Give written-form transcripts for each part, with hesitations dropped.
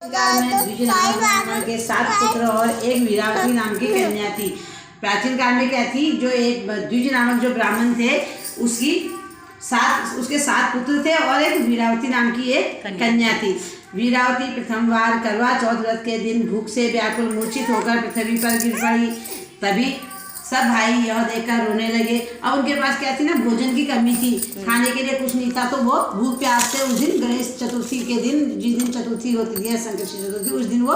काल में द्विज नामक के 7 पुत्र और एक वीरावती नाम की कन्या थी। प्राचीन काल में क्या थी, जो एक द्विज नामक जो ब्राह्मण थे उसके 7 पुत्र थे और एक वीरावती नाम की एक कन्या थी। वीरावती प्रथम बार करवा चौथ व्रत के दिन भूख से व्याकुल मूर्छित होकर पृथ्वी पर गिर पड़ी। तभी सब भाई यह देखकर रोने लगे। अब उनके पास क्या थी ना, भोजन की कमी थी, खाने के लिए कुछ नहीं था, तो वो भूख प्यास से उस दिन गणेश चतुर्थी के दिन, जिस दिन चतुर्थी होती है संकष्टी चतुर्थी, उस दिन वो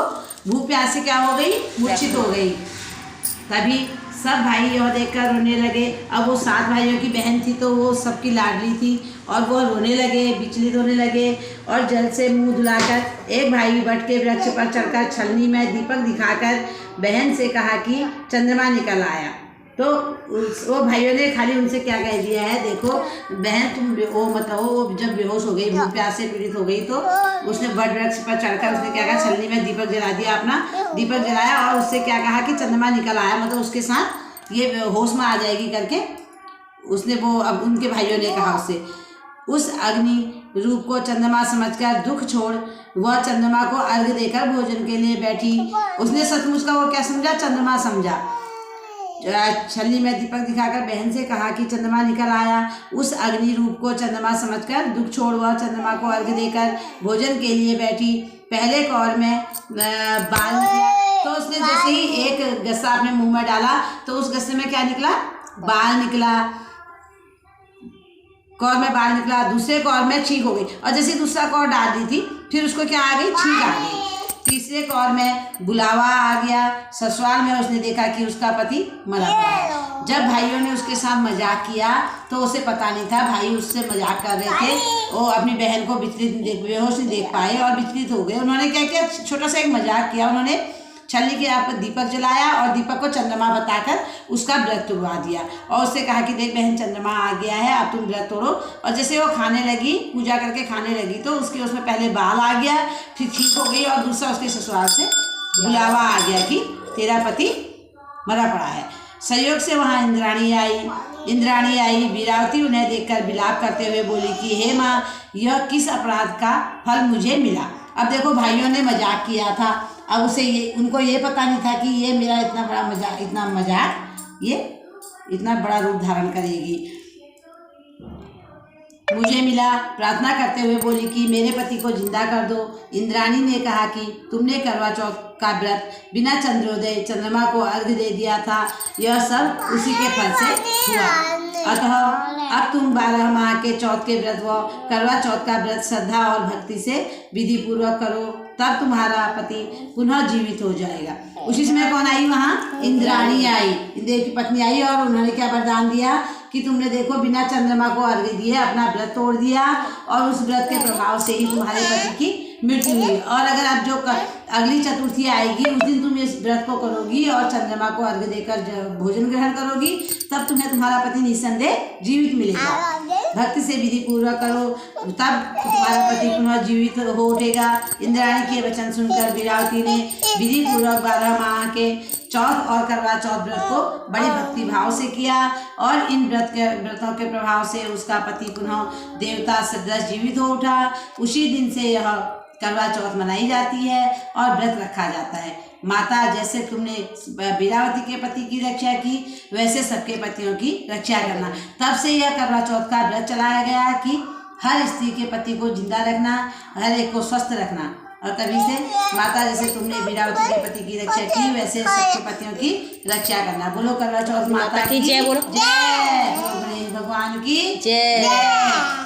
भूख प्यास से क्या हो गई, मूर्छित हो गई। तभी सब भाई यह देखकर रोने लगे। अब वो 7 भाइयों की बहन थी, तो वो सबकी लाडली थी और वो रोने लगे, विचलित होने लगे और जल से मुंह धुलाकर एक भाई वट के वृक्ष पर चढ़कर छलनी में दीपक दिखाकर बहन से कहा कि चंद्रमा निकल आया। तो वो भाइयों ने खाली उनसे क्या कह दिया है, देखो बहन तुम वो मतलब वो जब बेहोश हो गई, भूख प्यास से पीड़ित हो गई, तो उसने वट वृक्ष पर चढ़कर उसने क्या कहा, छलनी में दीपक जला दिया, अपना दीपक जलाया और उससे क्या कहा कि चंद्रमा निकल आया, मतलब उसके साथ ये होश में आ जाएगी करके उसने वो, अब उनके भाइयों ने कहा उससे। उस अग्नि रूप को चंद्रमा समझकर दुख छोड़ वह चंद्रमा को अर्घ देकर भोजन के लिए बैठी। उसने सचमुच का वो क्या समझा, चंद्रमा समझा। छलनी में दीपक दिखाकर बहन से कहा कि चंद्रमा निकल आया। उस अग्नि रूप को चंद्रमा समझकर दुख छोड़ वह चंद्रमा को अर्घ देकर भोजन के लिए बैठी। पहले कौर में बाल, तो उसने जैसे ही एक गस्सा अपने मुंह में डाला तो उस गस्से में क्या निकला, बाल निकला, कौर में बाल निकला। दूसरे कौर में छींक हो गई और जैसे दूसरा कौर डाल दी थी फिर उसको क्या आ गई, छींक आ गई। तीसरे कौर में बुलावा आ गया। ससुराल में उसने देखा कि उसका पति मरा पड़ा है। जब भाइयों ने उसके साथ मजाक किया तो उसे पता नहीं था, भाई उससे मजाक कर रहे थे। वो अपनी बहन को बेहोश नहीं देख पाए और विचलित हो गए। उन्होंने क्या किया, छोटा सा एक मजाक किया। उन्होंने छलनी के यहाँ पर दीपक जलाया और दीपक को चंद्रमा बताकर उसका व्रत तोड़वा दिया और उससे कहा कि देख बहन, चंद्रमा आ गया है, अब तुम व्रत तोड़ो। और जैसे वो खाने लगी, पूजा करके खाने लगी, तो उसके उसमें पहले बाल आ गया, फिर ठीक हो गई और दूसरा उसके ससुराल से बुलावा आ गया कि तेरा पति मरा पड़ा है। संयोग से वहाँ इंद्राणी आई। वीरावती उन्हें देखकर विलाप करते हुए बोली कि हे माँ, यह किस अपराध का फल मुझे मिला। अब देखो भाइयों ने मजाक किया था, अब उनको ये पता नहीं था कि ये मेरा इतना मजाक ये इतना बड़ा रूप धारण करेगी। मुझे मिला। प्रार्थना करते हुए बोली कि मेरे पति को जिंदा कर दो। इंद्राणी ने कहा कि तुमने करवा चौथ का व्रत बिना चंद्रोदय चंद्रमा को अर्घ दे दिया था, यह सब उसी के फल से हुआ। अतः अब तुम 12 माह के चौथ के व्रत व करवा चौथ का व्रत श्रद्धा और भक्ति से विधि पूर्वक करो, तब तुम्हारा पति पुनः जीवित हो जाएगा। उसी समय कौन आई वहाँ, इंद्राणी आई, इंद्र की पत्नी आई और उन्होंने क्या वरदान दिया कि तुमने देखो बिना चंद्रमा को अर्घ्य दिए अपना व्रत तोड़ दिया और उस व्रत के प्रभाव से ही तुम्हारे पति की मृत्यु हुई। और अगर अब जो अगली चतुर्थी आएगी उस दिन तुम इस व्रत को करोगी और चंद्रमा को अर्घ्य देकर भोजन ग्रहण करोगी, तब तुम्हें तुम्हारा पति निस्संदेह जीवित मिलेगा। भक्ति से विधि पूर्वक करो, तब तुम्हारा पति पुनः जीवित हो उठेगा। इंद्राणी के वचन सुनकर वीरावती ने विधि पूर्वक 12 माह के चौथ और करवा चौथ व्रत को बड़ी भक्ति भाव से किया और इन व्रतों के प्रभाव से उसका पति पुनः देवता सदृश जीवित हो उठा। उसी दिन से यह करवा चौथ मनाई जाती है और व्रत रखा जाता है। माता, जैसे तुमने वीरावती के पति की रक्षा की वैसे सबके पतियों की रक्षा करना। तब से यह करवा चौथ का व्रत चलाया गया कि हर स्त्री के पति को जिंदा रखना, हर एक को स्वस्थ रखना। और तभी से माता, जैसे तुमने वीरावती के पति की रक्षा की वैसे सबके पतियों की रक्षा करना। बोलो करवा चौथ माता की जय, बोलो जय, भगवान की जय।